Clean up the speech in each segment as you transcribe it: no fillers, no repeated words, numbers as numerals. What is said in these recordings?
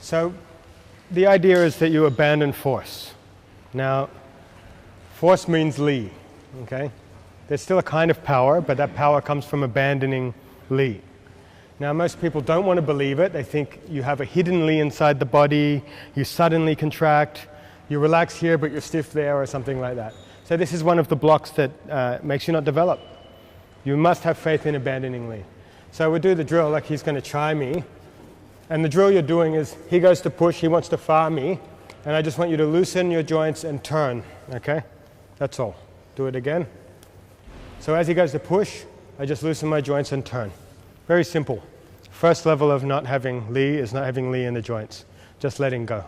So the idea is that you abandon force. Now, force means Li, okay? There's still a kind of power, but that power comes from abandoning Li. Now, most people don't want to believe it. They think you have a hidden Li inside the body, you suddenly contract, you relax here, but you're stiff there, or something like that. So this is one of the blocks that makes you not develop. You must have faith in abandoning Li. So we'll do the drill like he's going to try me. And the drill you're doing is, he goes to push, he wants to fire me, and I just want you to loosen your joints and turn, okay? That's all. Do it again. So as he goes to push, I just loosen my joints and turn. Very simple. First level of not having Li is not having Li in the joints. Just letting go,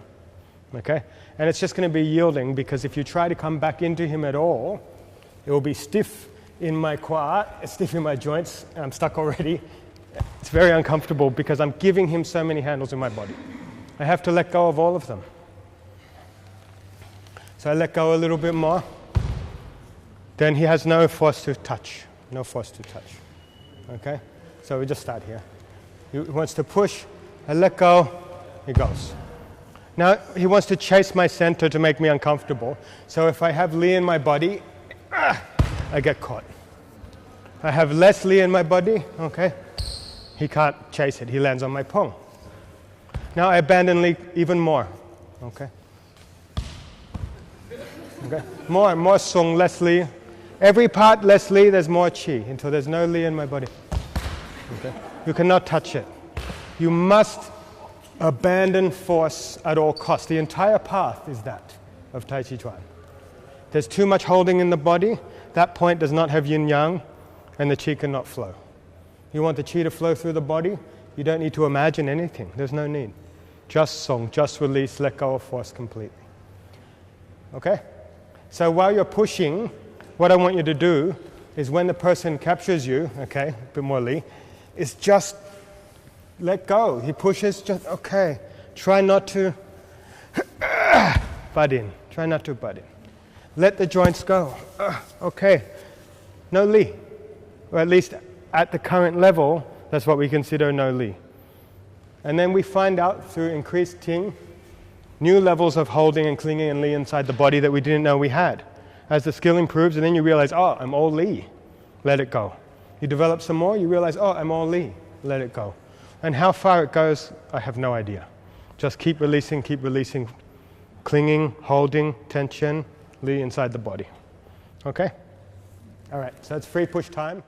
okay? And it's just going to be yielding, because if you try to come back into him at all, it will be stiff in my quad, stiff in my joints, and I'm stuck already. It's very uncomfortable because I'm giving him so many handles in my body. I have to let go of all of them. So I let go a little bit more. Then he has no force to touch. No force to touch. Okay? So we just start here. He wants to push. I let go. He goes. Now he wants to chase my center to make me uncomfortable. So if I have Li in my body, I get caught. I have less Li in my body, okay? He can't chase it. He lands on my pong. Now I abandon Li even more. Okay? Okay? More sung, less Li. Every part less Li, there's more chi until there's no Li in my body. Okay? You cannot touch it. You must abandon force at all costs. The entire path is that of Tai Chi Chuan. There's too much holding in the body. That point does not have yin-yang, and the chi cannot flow. You want the chi to flow through the body, you don't need to imagine anything. There's no need. Just song, just release, let go of force completely. Okay? So while you're pushing, what I want you to do is when the person captures you, okay, a bit more Li, is just let go. He pushes, just, okay. Try not to butt in. Try not to butt in. Let the joints go. Okay. No Li. Or at least at the current level, that's what we consider no Li. And then we find out through increased Ting, new levels of holding and clinging and Li inside the body that we didn't know we had. As the skill improves, and then you realize, oh, I'm all Li. Let it go. You develop some more, you realize, oh, I'm all Li. Let it go. And how far it goes, I have no idea. Just keep releasing, clinging, holding, tension, Li inside the body. Okay? All right, so it's free push time.